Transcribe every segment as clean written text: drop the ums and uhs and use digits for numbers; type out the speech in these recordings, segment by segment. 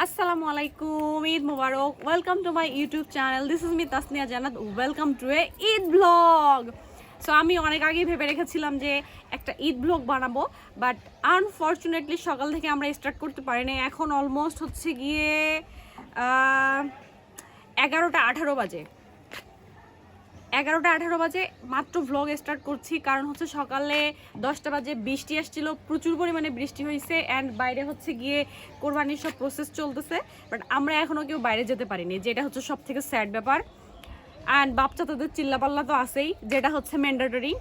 Assalamu alaikum, Eid Mubarak. Welcome to my YouTube channel. This is me Tasnia Janat. Welcome to a Eid vlog. So আমি অনেক আগেই ভেবে রেখেছিলাম যে একটা ঈদ ব্লগ বানাবো, বাট আনফরচুনেটলি সকাল থেকে আমরা স্টার্ট করতে পারিনি। এখন অলমোস্ট হচ্ছে গিয়ে 11টা 18 বাজে। 11টা 18 বাজে মাত্র ভ্লগ স্টার্ট করছি, কারণ হচ্ছে সকালে 10টা বাজে বৃষ্টি আসছিল, প্রচুর পরিমাণে বৃষ্টি হয়েছে অ্যান্ড বাইরে হচ্ছে গিয়ে কোরবানির সব প্রসেস চলতেছে, বাট আমরা এখনও কেউ বাইরে যেতে পারিনি, যেটা হচ্ছে সব থেকে স্যাড ব্যাপার। অ্যান্ড বাচ্চা তাদের চিল্লাপাল্লা তো আছেই, যেটা হচ্ছে ম্যান্ডেটরি।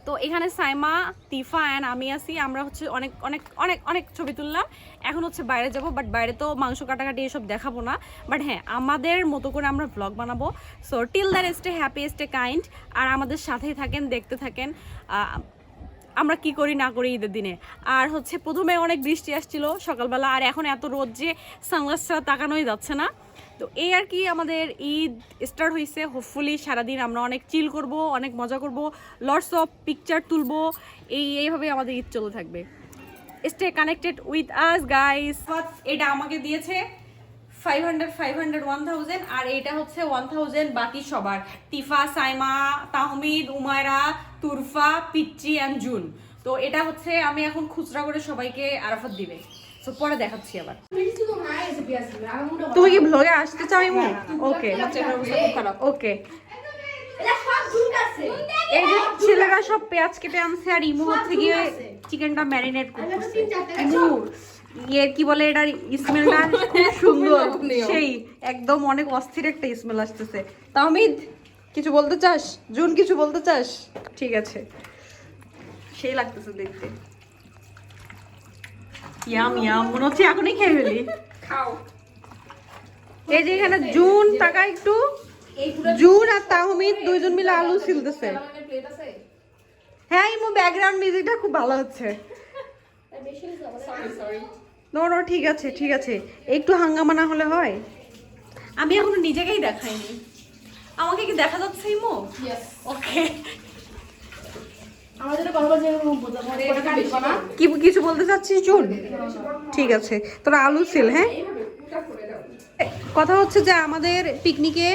তো এখানে সাইমা, তিফা অ্যান্ড আমি আছি। আমরা হচ্ছে অনেক অনেক অনেক অনেক ছবি তুললাম। এখন হচ্ছে বাইরে যাব, বাট বাইরে তো মাংস কাটাকাটি এসব দেখাবো না, বাট হ্যাঁ আমাদের মতো করে আমরা ভ্লগ বানাবো। So till that stay happy, stay kind, আর আমাদের সাথেই থাকেন, দেখতে থাকেন আমরা কি করি না করি ঈদের দিনে। আর হচ্ছে প্রথমে অনেক বৃষ্টি আসছিল সকালবেলা, আর এখন এত রোদ যে সানগ্লাস ছাড়া তাকানোই যাচ্ছে না। তো এই আর কি আমাদের ঈদ স্টার্ট হয়েছে। হোপফুলি সারাদিন আমরা অনেক চিল করব, অনেক মজা করব, লটস অফ পিকচার তুলবো। এইভাবে আমাদের ঈদ চলে থাকবে। Stay connected with us guys. এটা আমাকে দিয়েছে 500 1000, আর এটা হচ্ছে 1000 বাকি সবার, তিফা, সাইমা, তাহমিদ, উমায়রা, তুরফা, পিচ্চি অ্যান্ড জুন। তো এটা হচ্ছে আমি এখন খুচরা করে সবাইকে আরাফাত দিবে। সো পরে দেখাচ্ছি আবার। তুমি কি ভ্লগে আসতে চাও? ওকে ওকে। এই যে ছেলেরা সব পেঁয়াজ কেটে আনছে, আর ইমু হচ্ছে গিয়ে চিকেনটা ম্যারিনেট করতেছে। ইমু কি বলে এটার স্মেলটা খুব সুন্দর, সেই একদম অনেক অস্থির একটা স্মেল আসতেছে। তাহমিদ কিছু বলতে চাস? জুন কিছু বলতে চাস? ঠিক আছে, সেই লাগতেছে দেখতে। ইয়াম ইয়াম, মনে হচ্ছে এখনই খেয়ে ফেলি। খাও। এই যে এখানে জুন, টাকা একটু, জুন আর তাহমিদ দুইজন মিলে আলু ছিলতেছে। হ্যাঁ ইমু, ব্যাকগ্রাউন্ড মিউজিকটা খুব ভালো হচ্ছে। নো নো, ঠিক আছে ঠিক আছে, একটু হাঙ্গামা না হলে হয়। আমি এখনো নিজেকেই দেখাইনি, আমাকে কি দেখা যাচ্ছে ইমু? ওকে। কি কিছু বলতে চাচ্ছিস জুন? ঠিক আছে, তোরা আলু ছিল। হ্যাঁ, কথা হচ্ছে যে আমাদের পিকনিকে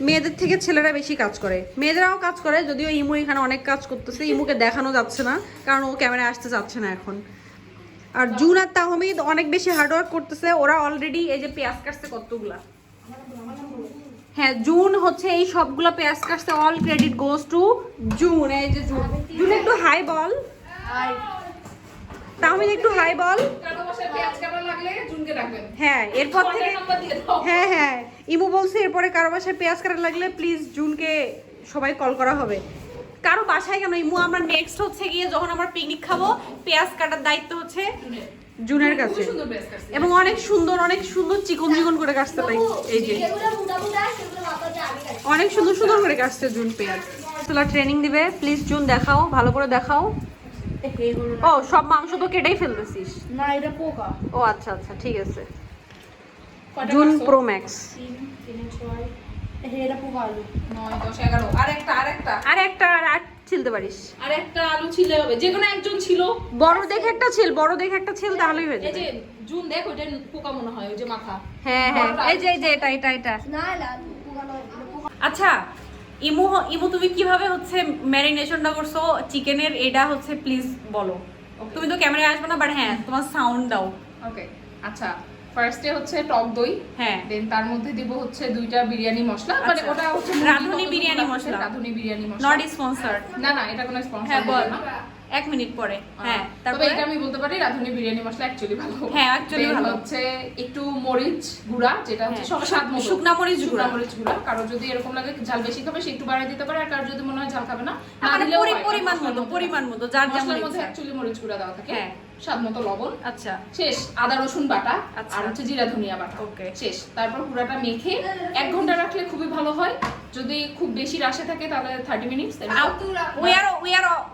মেয়েদের থেকে ছেলেরা বেশি কাজ করে, মেয়েদেরাও কাজ করে, যদিও ইমু এখানে অনেক কাজ করতেছে। ইমুকে দেখানো যাচ্ছে না কারণ ও ক্যামেরায় আসতে চাচ্ছে না এখন। আর জুন আর তাহমিদ অনেক বেশি হার্ডওয়ার্ক করতেছে। ওরা অলরেডি এই যে পেঁয়াজ কাটছে কতগুলা। হ্যাঁ, জুন হচ্ছে এই সবগুলা পেঁয়াজ কাটছে। All credit goes to June. এই যে জুন, জুন একটু হাই বল। তাহমিদ একটু হাই বল। হ্যাঁ, এরপর থেকে হ্যাঁ হ্যাঁ ইমু বলছে এরপরে কারো বাসায় পেঁয়াজ কাটা লাগলে প্লিজ জুনকে সবাই কল করা হবে। কারো বাসায় কেন ইমু, আমরা নেক্সট হচ্ছে গিয়ে যখন আমরা পিকনিক খাবো, পেঁয়াজ কাটার দায়িত্ব হচ্ছে জুনের কাছে। এবং অনেক সুন্দর চিকন চিকন করে কাটতে লাগে। এই যে অনেক সুন্দর সুন্দর করে কাটছে জুন পেঁয়াজ। তোলা ট্রেনিং দিবে, প্লিজ জুন দেখাও, ভালো করে দেখাও। ও সব মাংস তো কেটেই ফেলতেছিস? না, এটা পোকা। ও আচ্ছা আচ্ছা, ঠিক আছে। June pro max. এটা পোকা আলু 9 10 11 আরেকটা আর ছিলতে পারিস। আরেকটা আলু ছিলে হবে, যে কোনো একজন ছিল। বড় দেখে একটা ছিল তাহলেই হয়ে এই যাবে। যে জুন দেখ, ওইটা পোকা মনে হয়, ওই যে মাথা। হ্যাঁ হ্যাঁ, এই যে এটা। না না, পোকা নয়, এটা পোকা। আচ্ছা ইমু তুমি কিভাবে হচ্ছে ম্যারিনেশনটা করছো চিকেনের, এটা হচ্ছে প্লিজ বলো। তুমি তো ক্যামেরায় আসবে না, বাট হ্যাঁ তোমার সাউন্ড দাও। ওকে, আচ্ছা, ফার্স্টে হচ্ছে টক দই। হ্যাঁ, দেন তার মধ্যে দিব হচ্ছে 2টা বিরিয়ানি মশলা, মানে আচ্ছা। ওটা হচ্ছে রাঁধুনি বিরিয়ানি মশলা। রাঁধুনি বিরিয়ানি মশলা, নট স্পন্সরড। না না, এটা কোনো স্পন্সর হ্যাঁ বল, না। 1 মিনিট পরে। হ্যাঁ, তবে তারপরে এটা আমি বলতে পারি রাঁধুনি বিরিয়ানি মশলা অ্যাকচুয়ালি ভালো। হ্যাঁ, অ্যাকচুয়ালি ভালো। হচ্ছে একটু মরিচ গুঁড়া, যেটা হচ্ছে সব স্বাদ মতো, শুকনা মরিচ গুঁড়া। কারো যদি এরকম লাগে ঝাল বেশি খাবে সে একটু বাড়িয়ে দিতে পারে, আর কারো যদি মনে হয় ঝাল খাবে না, না মানে দিলেও হয়। পরিমাণ মতো যার যেমন মশলার মধ্যে ইচ্ছা। অ্যাকচুয়ালি মরিচ গুঁড়া দেওয়া থাকে। হ্যাঁ, স্বাদ মতো লবণ। আচ্ছা, শেষ আদা রসুন বাটা, আচ্ছা। আর হচ্ছে জিরা ধনিয়া বাটা। ওকে, শেষ। তারপর পুরাটা মেখে 1 ঘন্টা রাখলে খুবই ভালো হয়। যদি খুব বেশি রাশে থাকে তাহলে 30 minutes.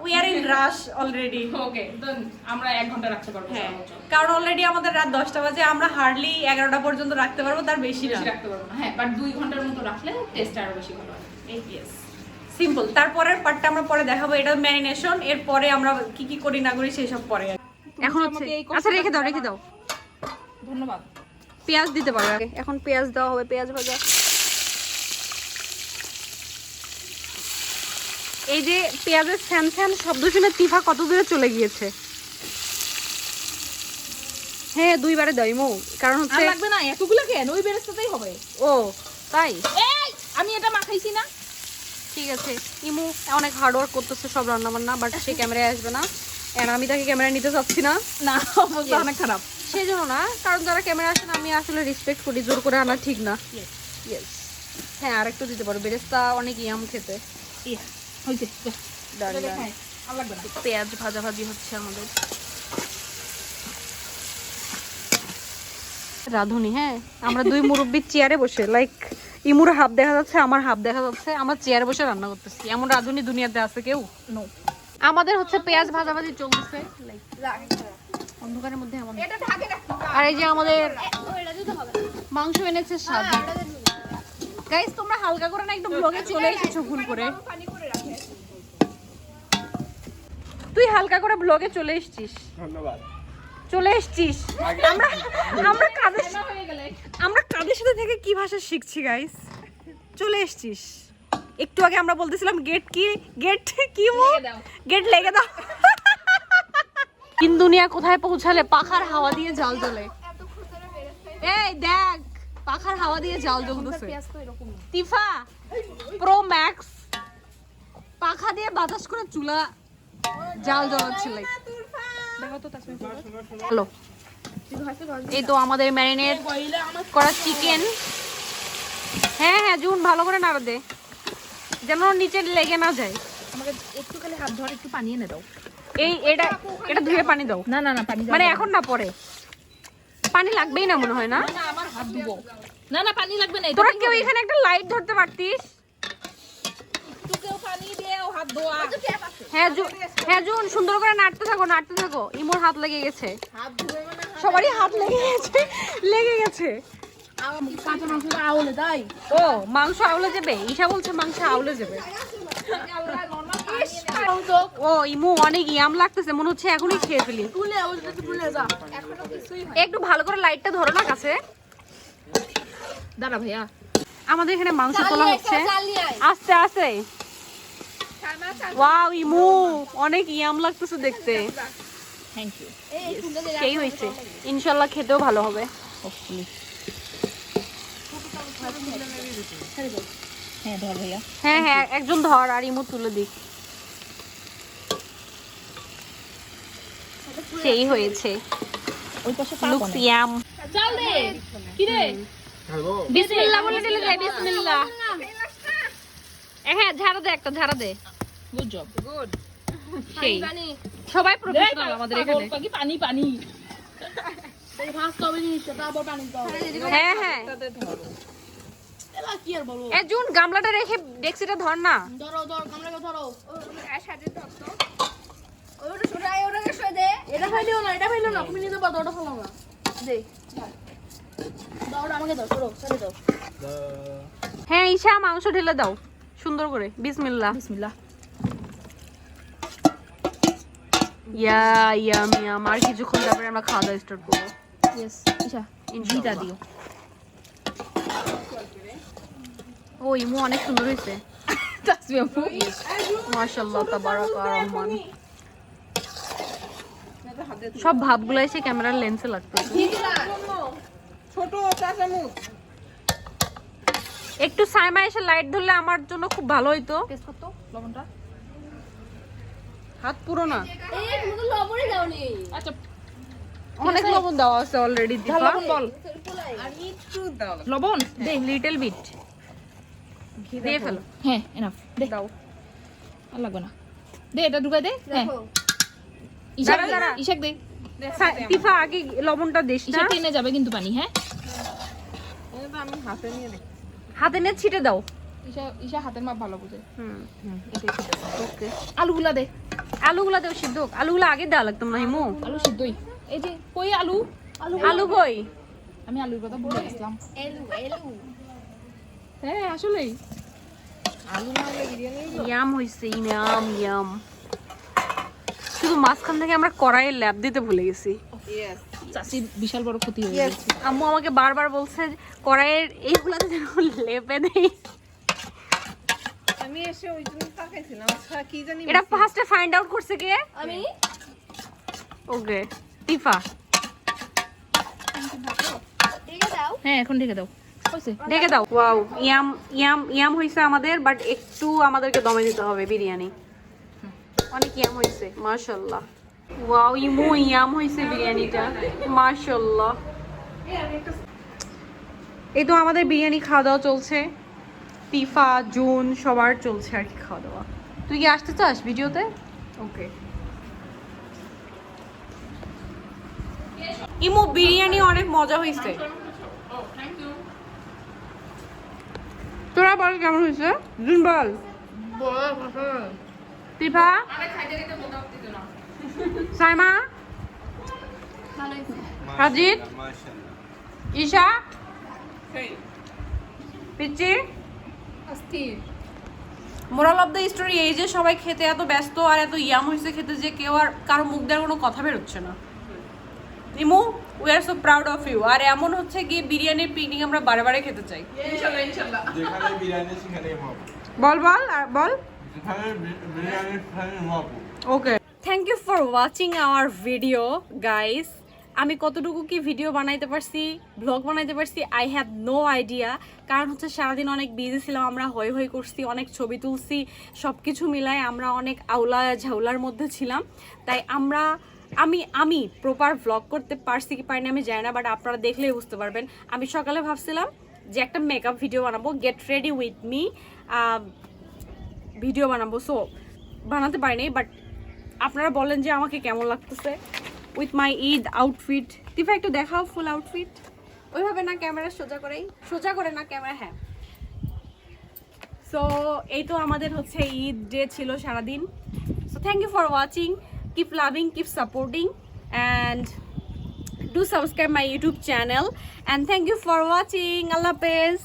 we are in rush already. ওকে, দেন আমরা 1 ঘন্টা রাখতে পারবো। হ্যাঁ, কারণ অলরেডি আমাদের রাত 10টা বাজে, আমরা হার্ডলি 11টা পর্যন্ত রাখতে পারবো, তার বেশি না। রাখতে পারবো না। হ্যাঁ, বাট 2 ঘন্টার মতো রাখলে টেস্ট আরো বেশি ভালো হয়। Yes, simple. তারপরের পার্টটা আমরা পরে দেখাবো, এটা ম্যারিনেশন। এরপরে আমরা কি করি না করি সেই সব পরে। এখন হচ্ছে আচ্ছা রেখে দাও। ধন্যবাদ। পেঁয়াজ দিতে পারো আগে। এখন পেঁয়াজ দেওয়া হবে, পেঁয়াজ ভাজা। এই যে পেঁয়াজের স্যান স্যান শব্দ শুনে তিফা কত দূরে চলে গিয়েছে। হ্যাঁ 2 বারে দাও ইমু, কারণ হচ্ছে লাগবে না এতগুলো কেন, ওই বেরেস্তাতেই হবে। ও তাই, এই আমি এটা মাখাইছি না। ঠিক আছে। ইমু অনেক হার্ড ওয়ার্ক করতেছে সব রান্না বান্না, বাট সে ক্যামেরায় আসবে না, এন্ড আমি তাকে ক্যামেরা নিতে চাচ্ছি না। না অবস্থা অনেক খারাপ। সেই জন্য না, কারণ যারা ক্যামেরা আসে না আমি আসলে রেসপেক্ট করি, জোর করে আনা ঠিক না। ইয়েস। হ্যাঁ আরেকটু দিতে পারো, বেরেস্তা অনেক ইয়াম খেতে। হইছে ডান ডান। খাই আর লাগবে না। পেঁয়াজ ভাজাভাজি হচ্ছে আমাদের। রাঁধুনি, হ্যাঁ আমরা 2 মুরব্বির চেয়ারে বসে, লাইক ইমুর হাফ দেখা যাচ্ছে, আমার হাফ দেখা যাচ্ছে, আমার চেয়ারে বসে রান্না করতেছি। এমন রাঁধুনি দুনিয়াতে আছে কেউ? নো। আমাদের হচ্ছে পেঁয়াজ ভাজাভাজি চলতেছে, লাইক অন্ধকারের মধ্যে এমন। এটা ঢাকে রাখতে হবে। আর এই যে আমাদের ওইটা দিতে হবে। মাংস এনেছে সাথে। গাইস তোমরা হালকা করে না একদম ব্লগে চলে এসেছো ভুল করে। পানি করে রাখে। তুই হালকা করে ব্লগে চলে এসেছিস। ধন্যবাদ। চলে এসেছিস। আমরা আমরা কাদের হয়ে গেলে আমরা কাদের সাথে থেকে কি ভাষা শিখছি গাইস? চলে এসেছিস। একটু আগে আমরা বলতেছিলাম গেট কি, গেট কি মো, গেট লেগে দাও। তিন দুনিয়া কোথায় পৌঁছালে? পাখার হাওয়া দিয়ে জাল জ্বলে। এত খুচরা বেরেস্তা। এই দেখ পাখার হাওয়া দিয়ে জাল জ্বলতেছে। পেঁয়াজ তো এরকম। তিফা প্রো ম্যাক্স পাখা দিয়ে বাতাস করে চুলা জাল জ্বলাচ্ছিল। হ্যালো, এই তো আমাদের ম্যারিনেট করা চিকেন। হ্যাঁ হ্যাঁ জুন ভালো করে নাড়া দে, যেন নিচে লেগে না যায়। আমাকে একটু খালি হাত ধরে একটু পানি এনে দাও। এই এটা এটা ধুয়ে পানি দাও। না না না পানি মানে এখন না, পরে পানি লাগবেই না মনে হয় না। না আমার হাত ধুবো। না না পানি লাগবে না। তোরা কেউ এখানে একটা লাইট ধরতে পারতিস। একটু পানি দিও হাত ধোয়া। হ্যাঁ জুন সুন্দর করে নাড়তে থাকো, নাড়তে থাকো। ইমোর হাত লেগে গেছে, হাত ধুবে মানে সবারই হাত লেগে গেছে, লেগে গেছে। কাঁচা মাংস আউলে তাই। ও মাংস আউলে যাবে? ঈশা বলছে মাংস আউলে যাবে। ও ইমু অনেক ইয়াম লাগতেছে, মনে হচ্ছে এখনই খেয়ে ফেলি। একটু ভালো করে লাইটটা ধরো না কাছে। দাঁড়া ভাইয়া, আমাদের এখানে মাংস তোলা হচ্ছে আস্তে আস্তে। ওয়াও ইমু অনেক ইয়াম লাগতেছে দেখতে। Thank you. সেই হয়েছে, ইনশাল্লাহ খেতেও ভালো হবে। হ্যাঁ ধর ভাইয়া। হ্যাঁ হ্যাঁ একজন ধর আর ইমু তুলে দিক। সেই হয়েছে, ওই পাশে লুকস ইয়াম। চাল দে। কি রে? খাবো? বিসমিল্লাহ বলে দিলে যায়, বিসমিল্লাহ। হ্যাঁ ঝাড়া দে, একটা ঝাড়া দে। Good job. গুড। সেই সবাই প্রফেশনাল আমাদের এখানে। পানি পানি। এই ভাত তো হবে জিনিস, তারপর পানি দাও। হ্যাঁ হ্যাঁ এলা কি আর বলবো। এ জুন গামলাটা রেখে ডেক্সিটা ধর না। ধরো ধরো কামড়াকে ধরো। ওই সাথে ধর তো। ওটা সরাই, ওটাকে সরাই দে। এটা ফাইলিও না, এটা ফাইলিও না। তুমি নিতে পারো, ওটা ফালাও না। দে। দাও ওটা আমাকে দাও, সরো, ছেড়ে দাও। হ্যাঁ ঈশা মাংস ঢেলে দাও সুন্দর করে। বিসমিল্লাহ। বিসমিল্লাহ। ইয়া ইয়াম ইয়াম। আর কিছুক্ষণ তারপরে আমরা খাওয়া দাওয়া স্টার্ট করবো। ইয়েস ইশা ঘিটা দিও। ও ইমু অনেক সুন্দর হয়েছে, তাসবিহ আপু। মাশাআল্লাহ তাবারাকা রহমান। সব ভাবগুলো এসে ক্যামেরার লেন্সে লাগতেছে। ছোট চা চামচ। একটু সাইমা এসে লাইট ধরলে আমার জন্য খুব ভালো হইতো। টেস্ট করতো লবণটা। হাত পুরো না, এই তুমি তো লবণই দাওনি। আচ্ছা অনেক লবণ দেওয়া আছে অলরেডি। লবণ বল। আর একটু দাও। লবণ দে। লিটল বিট দিয়ে ফেলো। হ্যাঁ এনাফ দে। দাও। আর লাগবে না। দে এটা ঢুকাই দে। হ্যাঁ দেখো। ইশাক দাঁড়া, দে। দাঁড়া। ইশাক দে। তিফা আগে লবণটা দিস না। ইশাক টেনে যাবে কিন্তু পানি। হ্যাঁ হাতে নিয়ে ছিটে দাও। ইশা ইশা হাতের মাপ ভালো বুঝে। হুম এটাই ঠিক আছে। ওকে। আলুগুলা দে। আলুগুলা দেও সিদ্ধ। আলুগুলা আগে দেওয়া লাগতো না হিমু। আলু সিদ্ধই। এই যে কই আলু? আলু কই? আমি আলুর কথা ভুলে গেছিলাম। এলু এলু। হ্যাঁ আসলেই। ইয়াম হইছে, ইয়াম ইয়াম। শুধু মাঝখান থেকে আমরা কড়াইয়ে ল্যাপ দিতে ভুলে গেছি। চাচি বিশাল বড় ক্ষতি হয়ে Yes, গেছে। আম্মু আমাকে বারবার বলছে কড়াইয়ের এইগুলাতে যেন লেপে দেই। আমি এসে ওই জন্য তাকাইছিলাম আচ্ছা কি জানি এটা ফার্স্টে ফাইন্ড আউট করছে কে? আমি ওকে, তিফা। ঢেকে দাও। হ্যাঁ এখন ঢেকে দাও হয়েছে। ঢেকে দাও। ওয়াও, ইয়াম ইয়াম ইয়াম হইছে আমাদের, বাট একটু আমাদেরকে দমে দিতে হবে বিরিয়ানি। অনেক ইয়াম হইছে, মাশাআল্লাহ। ওয়াও, ইমো ইয়াম হইছে বিরিয়ানিটা, মাশাআল্লাহ। এই তো আমাদের বিরিয়ানি খাওয়া দাওয়া চলছে। তিফা, জুন সবার চলছে আর কি খাওয়া দাওয়া। তুই কি আসতে চাস ভিডিওতে? ওকে। ইমো বিরিয়ানি অনেক মজা হইছে। তোরা বল কেমন হয়েছে? জুন বল। তিফা, সাইমা, ভালো হয়েছে। রাজিত, ঈশা, পিচ্চি। মোরাল অফ দ্য স্টোরি এই যে সবাই খেতে এত ব্যস্ত আর এত ইয়াম হয়েছে খেতে যে কেউ আর কারো মুখ দেওয়ার কোনো কথা বেরোচ্ছে না। Imu, we are so proud of you. আর এমন হচ্ছে কি বিরিয়ানির পিকনিক আমরা বারে বারে খেতে চাই। ইনশাআল্লাহ ইনশাআল্লাহ। যেখানে বিরিয়ানি সেখানেই মপ, বল বল আর বল। যেখানে বিরিয়ানি সেখানেই মপ। Okay, thank you for watching our video guys. আমি কতটুকু কি ভিডিও বানাইতে পারছি, ব্লগ বানাইতে পারছি, আই হ্যাভ নো আইডিয়া। কারণ হচ্ছে সারাদিন অনেক বিজি ছিলাম, আমরা হই হই করছি, অনেক ছবি তুলছি, সব কিছু মিলায় আমরা অনেক আউলা ঝাউলার মধ্যে ছিলাম। তাই আমি প্রপার ভ্লগ করতে পারছি কি পারিনি আমি জানি না, বাট আপনারা দেখলেই বুঝতে পারবেন। আমি সকালে ভাবছিলাম যে একটা মেকআপ ভিডিও বানাবো, get ready with me video বানাবো, সো বানাতে পারিনি। বাট আপনারা বলেন যে আমাকে কেমন লাগতেছে উইথ মাই ঈদ আউটফিট। তিফা একটু দেখাও ফুল আউটফিট। ওইভাবে না, ক্যামেরা সোজা করেই, সোজা করে না ক্যামেরা, হ্যাঁ। সো এই তো আমাদের হচ্ছে ঈদ ডে ছিল সারাদিন। So thank you for watching, keep loving, keep supporting and do subscribe my YouTube channel and thank you for watching. আল্লাহ হাফেজ।